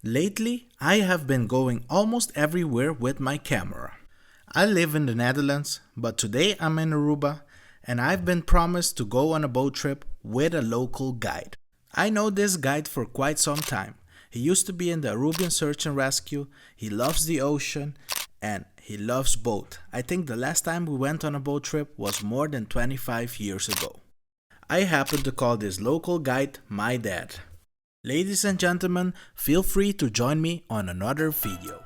Lately, I have been going almost everywhere with my camera. I live in the Netherlands, but today I'm in Aruba and I've been promised to go on a boat trip with a local guide. I know this guide for quite some time. He used to be in the Aruban search and rescue, he loves the ocean, and he loves boat. I think the last time we went on a boat trip was more than 25 years ago. I happen to call this local guide my dad. Ladies and gentlemen, feel free to join me on another video.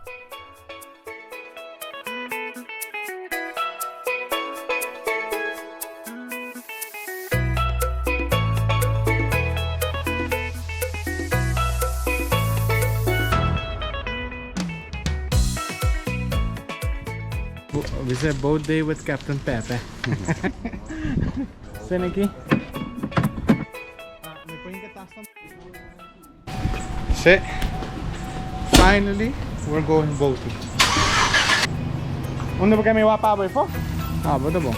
We said boat day with Captain Pepe. Seneki. See, finally, we're going boating. Unde ba kami wapaboy po? Ah, boto po.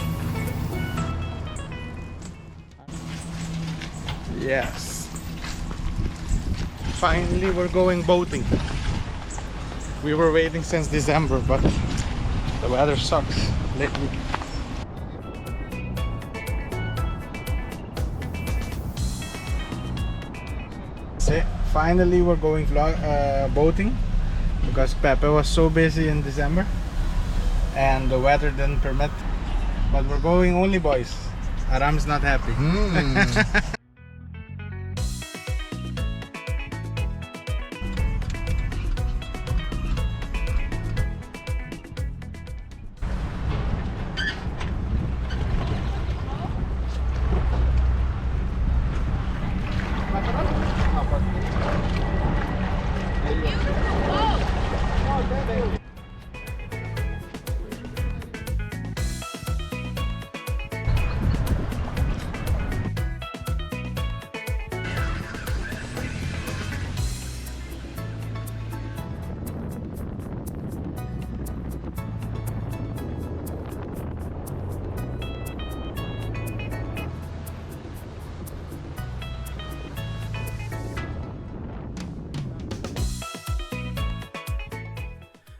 Yes. Finally, we're going boating. We were waiting since December, but the weather sucks lately. See, finally we're going boating because Pepe was so busy in December and the weather didn't permit. But we're going only boys. Aram's not happy.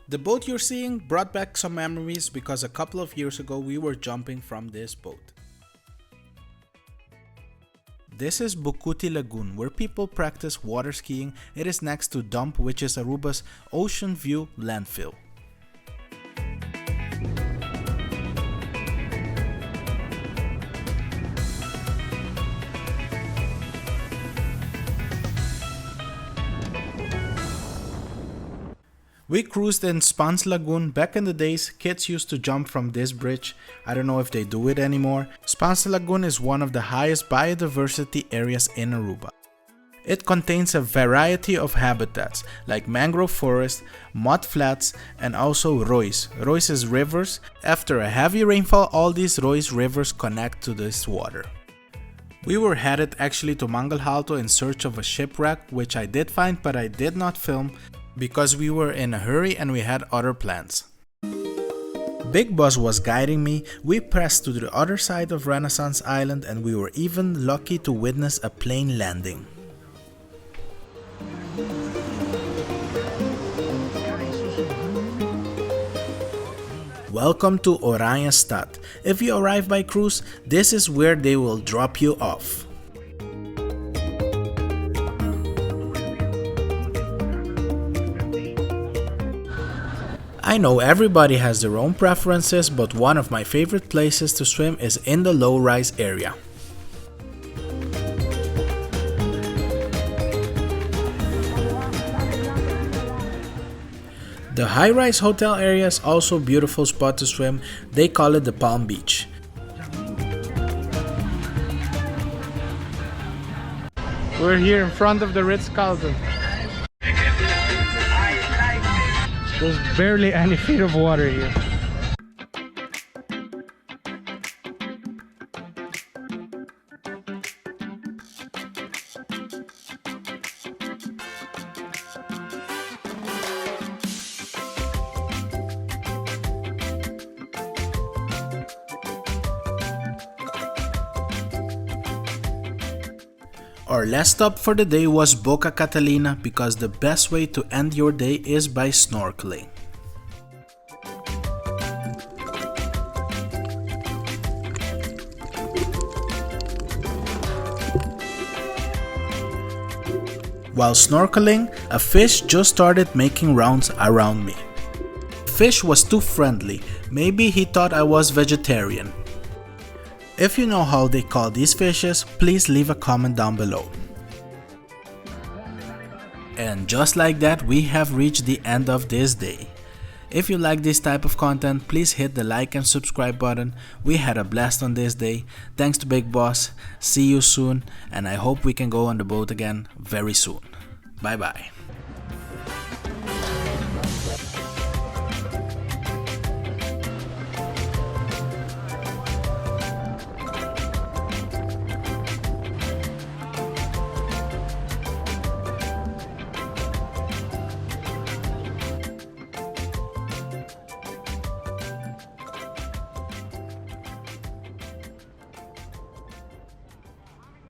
The boat you're seeing brought back some memories because a couple of years ago we were jumping from this boat. This is Bucuti Lagoon where people practice water skiing. It is next to Dump, which is Aruba's Ocean View landfill. We cruised in Spans Lagoon. Back in the days, kids used to jump from this bridge. I don't know if they do it anymore. Spans Lagoon is one of the highest biodiversity areas in Aruba. It contains a variety of habitats like mangrove forest, mud flats, and also rois. Rois is rivers. After a heavy rainfall, all these rois rivers connect to this water. We were headed actually to Mangel Halto in search of a shipwreck, which I did find but I did not film because we were in a hurry and we had other plans. Big Boss was guiding me. We pressed to the other side of Renaissance Island and we were even lucky to witness a plane landing. Welcome to Oranjestad. If you arrive by cruise, this is where they will drop you off. I know everybody has their own preferences, but one of my favorite places to swim is in the low-rise area. The high-rise hotel area is also a beautiful spot to swim. They call it the Palm Beach. We're here in front of the Ritz Carlton. There's barely any feet of water here. Our last stop for the day was Boca Catalina because the best way to end your day is by snorkeling. While snorkeling, a fish just started making rounds around me. The fish was too friendly, maybe he thought I was vegetarian. If you know how they call these fishes, please leave a comment down below. And just like that, we have reached the end of this day. If you like this type of content, please hit the like and subscribe button. We had a blast on this day. Thanks to Big Boss. See you soon, and I hope we can go on the boat again very soon. Bye bye.